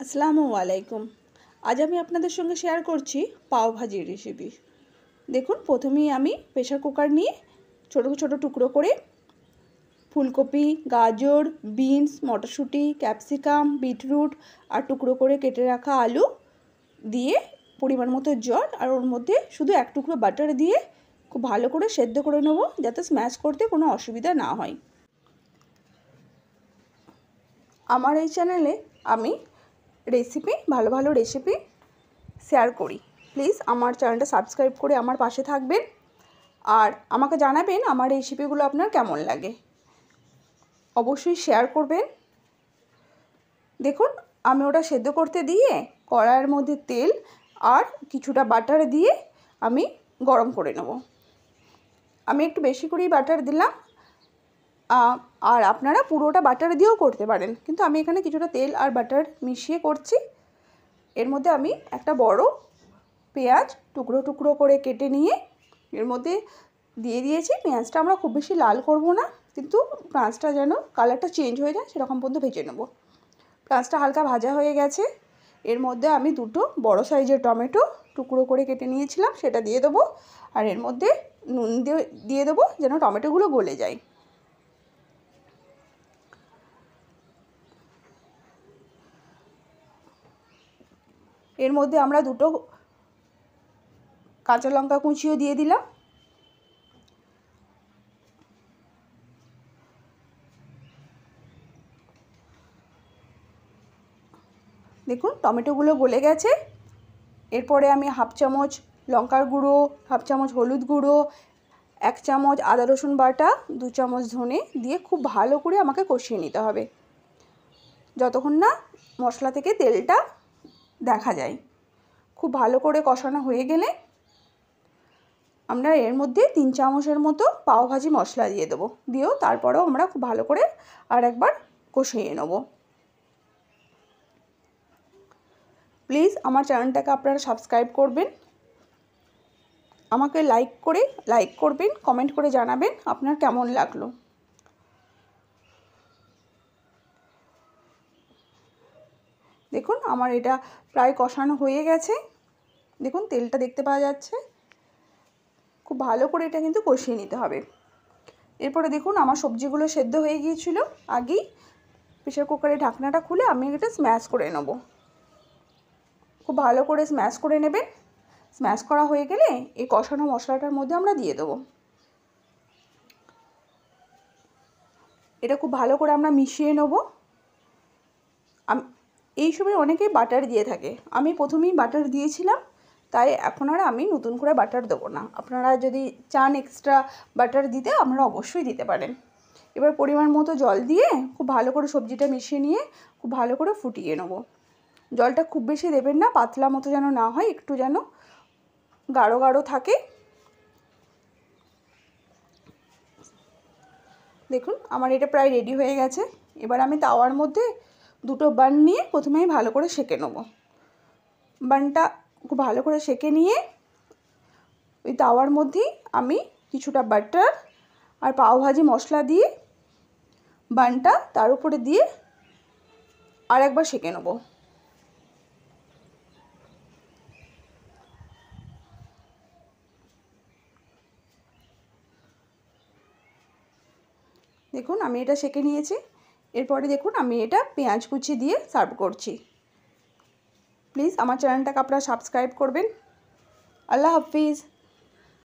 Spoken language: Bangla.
আসসালামু আলাইকুম। আজ আমি আপনাদের সঙ্গে শেয়ার করছি পাও ভাজির রেসিপি। দেখুন, প্রথমেই আমি প্রেসার কুকার নিয়ে ছোট ছোট টুকরো করে ফুলকপি, গাজর, বিনস, মটরশুঁটি, ক্যাপসিকাম, বিটরুট আর টুকরো করে কেটে রাখা আলু দিয়ে পরিমাণ মতো জল আর ওর মধ্যে শুধু এক টুকরো বাটার দিয়ে খুব ভালো করে সেদ্ধ করে নেব, যাতে স্ম্যাশ করতে কোনো অসুবিধা না হয়। আমার এই চ্যানেলে আমি ভালো ভালো রেসিপি শেয়ার করি। প্লিজ আমার চ্যানেলটা সাবস্ক্রাইব করে আমার পাশে থাকবেন আর আমাকে জানাবেন আমার রেসিপিগুলো আপনার কেমন লাগে। অবশ্যই শেয়ার করবেন। দেখুন, আমি ওটা সেদ্ধ করতে দিয়ে কড়াইয়ের মধ্যে তেল আর কিছুটা বাটার দিয়ে আমি গরম করে নেব। আমি একটু বেশি করেই বাটার দিলাম, আর আপনারা পুরোটা বাটার দিয়েও করতে পারেন, কিন্তু আমি এখানে কিছুটা তেল আর বাটার মিশিয়ে করছি। এর মধ্যে আমি একটা বড় পেঁয়াজ টুকরো টুকরো করে কেটে নিয়ে এর মধ্যে দিয়ে দিয়েছি। পেঁয়াজটা আমরা খুব বেশি লাল করব না, কিন্তু পেঁয়াজটা যেন কালারটা চেঞ্জ হয়ে যায় সেরকম পর্যন্ত ভেজে নেব। পেঁয়াজটা হালকা ভাজা হয়ে গেছে। এর মধ্যে আমি দুটো বড় সাইজের টমেটো টুকরো করে কেটে নিয়েছিলাম, সেটা দিয়ে দেবো। আর এর মধ্যে নুন দিয়ে দেবো যেন টমেটোগুলো গলে যায়। এর মধ্যে আমরা দুটো কাঁচা লঙ্কা কুচিও দিয়ে দিলাম। দেখুন, টমেটোগুলো গলে গেছে। এরপরে আমি হাফ চামচ লঙ্কার গুঁড়ো, হাফ চামচ হলুদ গুঁড়ো, 1 চামচ আদা রসুন বাটা, 2 চামচ ধনে দিয়ে খুব ভালো করে আমাকে কষিয়ে নিতে হবে, যতক্ষণ না মশলা থেকে তেলটা দেখা যায়। খুব ভালো করে কষানো হয়ে গেলে আমরা এর মধ্যে 3 চামচের মতো পাও ভাজি মশলা দিয়ে দেবো। দিয়েও তারপরেও আমরা খুব ভালো করে আর একবার কষিয়ে নেব। প্লিজ আমার চ্যানেলটাকে আপনারা সাবস্ক্রাইব করবেন, আমাকে লাইক করবেন, কমেন্ট করে জানাবেন আপনার কেমন লাগলো। দেখুন, আমার এটা প্রায় কষানো হয়ে গেছে। দেখুন, তেলটা দেখতে পাওয়া যাচ্ছে। খুব ভালো করে এটা কিন্তু কষিয়ে নিতে হবে। এরপরে দেখুন, আমার সবজিগুলো সেদ্ধ হয়ে গিয়েছিল আগেই। প্রেসার কুকারের ঢাকনাটা খুলে আমি এটা স্ম্যাশ করে নেব। খুব ভালো করে স্ম্যাশ করে নেবেন। স্ম্যাশ করা হয়ে গেলে এই কষানো মশলাটার মধ্যে আমরা দিয়ে দেবো। এটা খুব ভালো করে আমরা মিশিয়ে নেব। এই সময় অনেকেই বাটার দিয়ে থাকে, আমি প্রথমেই বাটার দিয়েছিলাম, তাই এখন আর আমি নতুন করে বাটার দেবো না। আপনারা যদি চান এক্সট্রা বাটার দিতে, আপনারা অবশ্যই দিতে পারেন। এবার পরিমাণ মতো জল দিয়ে খুব ভালো করে সবজিটা মিশিয়ে নিয়ে খুব ভালো করে ফুটিয়ে নেব। জলটা খুব বেশি দেবেন না, পাতলা মতো যেন না হয়, একটু যেন গাঢ় গাঢ় থাকে। দেখুন, আমার এটা প্রায় রেডি হয়ে গেছে। এবার আমি তাওয়ার মধ্যে দুটো বান নিয়ে প্রথমেই ভালো করে সেঁকে নেব। বানটা খুব ভালো করে সেঁকে নিয়ে ওই তাওয়ার মধ্যেই আমি কিছুটা বাটার আর পাও ভাজি মশলা দিয়ে বানটা তার উপরে দিয়ে আর একবার সেঁকে নেব। দেখুন, আমি এটা সেঁকে নিয়েছি। এরপরে দেখুন, আমি এটা পেঁয়াজ কুচি দিয়ে সার্ভ করছি। প্লিজ আমার চ্যানেলটাকে আপনারা সাবস্ক্রাইব করবেন। আল্লাহ হাফিজ।